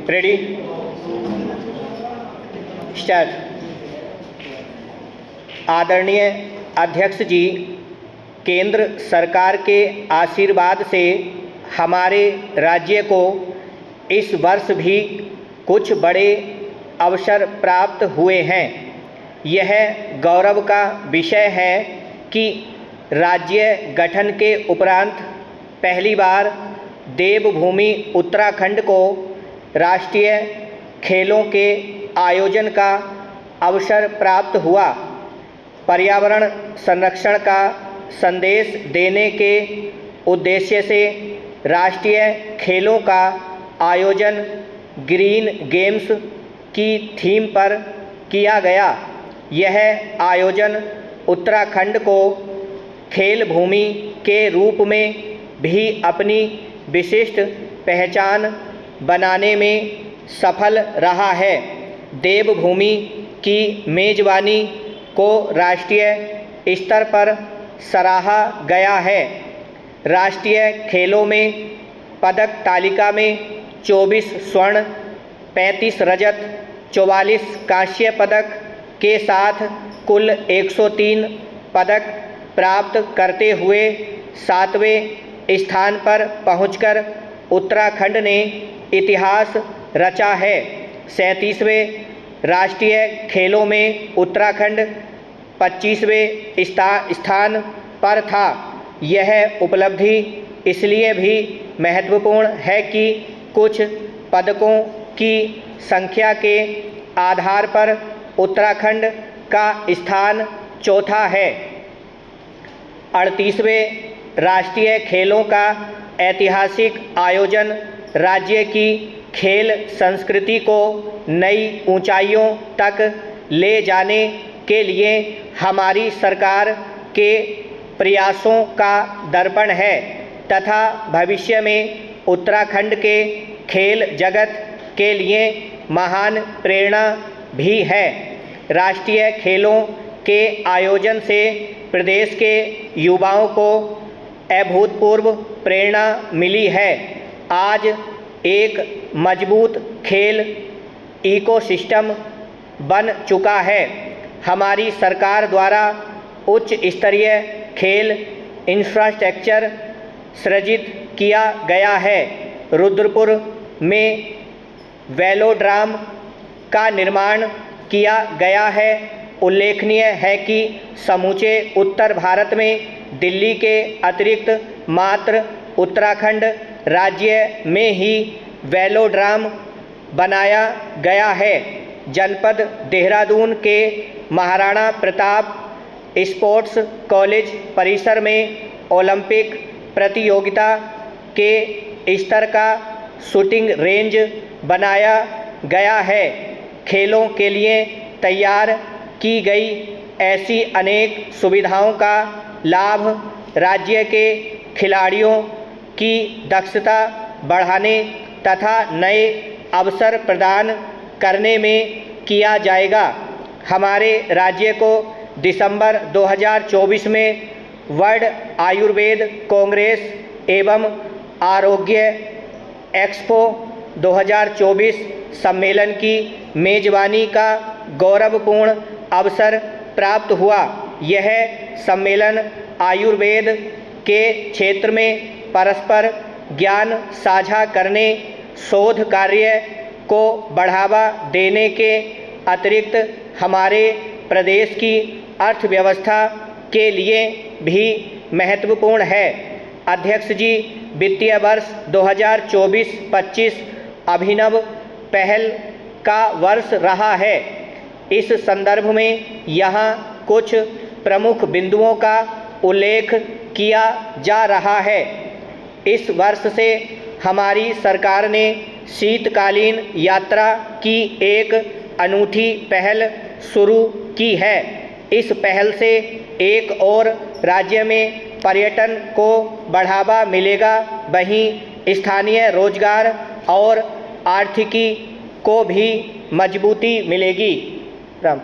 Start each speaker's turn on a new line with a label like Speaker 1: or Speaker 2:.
Speaker 1: Ready start. आदरणीय अध्यक्ष जी, केंद्र सरकार के आशीर्वाद से हमारे राज्य को इस वर्ष भी कुछ बड़े अवसर प्राप्त हुए हैं। यह गौरव का विषय है कि राज्य गठन के उपरांत पहली बार देवभूमि उत्तराखंड को राष्ट्रीय खेलों के आयोजन का अवसर प्राप्त हुआ। पर्यावरण संरक्षण का संदेश देने के उद्देश्य से राष्ट्रीय खेलों का आयोजन ग्रीन गेम्स की थीम पर किया गया। यह आयोजन उत्तराखंड को खेल भूमि के रूप में भी अपनी विशिष्ट पहचान बनाने में सफल रहा है। देवभूमि की मेज़बानी को राष्ट्रीय स्तर पर सराहा गया है। राष्ट्रीय खेलों में पदक तालिका में 24 स्वर्ण, 35 रजत, 44 कांस्य पदक के साथ कुल 103 पदक प्राप्त करते हुए 7वें स्थान पर पहुंचकर उत्तराखंड ने इतिहास रचा है। 37वें राष्ट्रीय खेलों में उत्तराखंड 25वें स्थान पर था। यह उपलब्धि इसलिए भी महत्वपूर्ण है कि कुछ पदकों की संख्या के आधार पर उत्तराखंड का स्थान चौथा है। 38वें राष्ट्रीय खेलों का ऐतिहासिक आयोजन राज्य की खेल संस्कृति को नई ऊंचाइयों तक ले जाने के लिए हमारी सरकार के प्रयासों का दर्पण है तथा भविष्य में उत्तराखंड के खेल जगत के लिए महान प्रेरणा भी है। राष्ट्रीय खेलों के आयोजन से प्रदेश के युवाओं को अभूतपूर्व प्रेरणा मिली है। आज एक मजबूत खेल इकोसिस्टम बन चुका है। हमारी सरकार द्वारा उच्च स्तरीय खेल इंफ्रास्ट्रक्चर सृजित किया गया है। रुद्रपुर में वेलोड्राम का निर्माण किया गया है। उल्लेखनीय है कि समूचे उत्तर भारत में दिल्ली के अतिरिक्त मात्र उत्तराखंड राज्य में ही वेलोड्राम बनाया गया है। जनपद देहरादून के महाराणा प्रताप स्पोर्ट्स कॉलेज परिसर में ओलंपिक प्रतियोगिता के स्तर का शूटिंग रेंज बनाया गया है। खेलों के लिए तैयार की गई ऐसी अनेक सुविधाओं का लाभ राज्य के खिलाड़ियों की दक्षता बढ़ाने तथा नए अवसर प्रदान करने में किया जाएगा। हमारे राज्य को दिसंबर 2024 में वर्ल्ड आयुर्वेद कांग्रेस एवं आरोग्य एक्सपो 2024 सम्मेलन की मेज़बानी का गौरवपूर्ण अवसर प्राप्त हुआ। यह सम्मेलन आयुर्वेद के क्षेत्र में परस्पर ज्ञान साझा करने, शोध कार्य को बढ़ावा देने के अतिरिक्त हमारे प्रदेश की अर्थव्यवस्था के लिए भी महत्वपूर्ण है। अध्यक्ष जी, वित्तीय वर्ष 2024-25 अभिनव पहल का वर्ष रहा है। इस संदर्भ में यहाँ कुछ प्रमुख बिंदुओं का उल्लेख किया जा रहा है। इस वर्ष से हमारी सरकार ने शीतकालीन यात्रा की एक अनूठी पहल शुरू की है। इस पहल से एक और राज्य में पर्यटन को बढ़ावा मिलेगा, वहीं स्थानीय रोजगार और आर्थिकी को भी मजबूती मिलेगी। राम।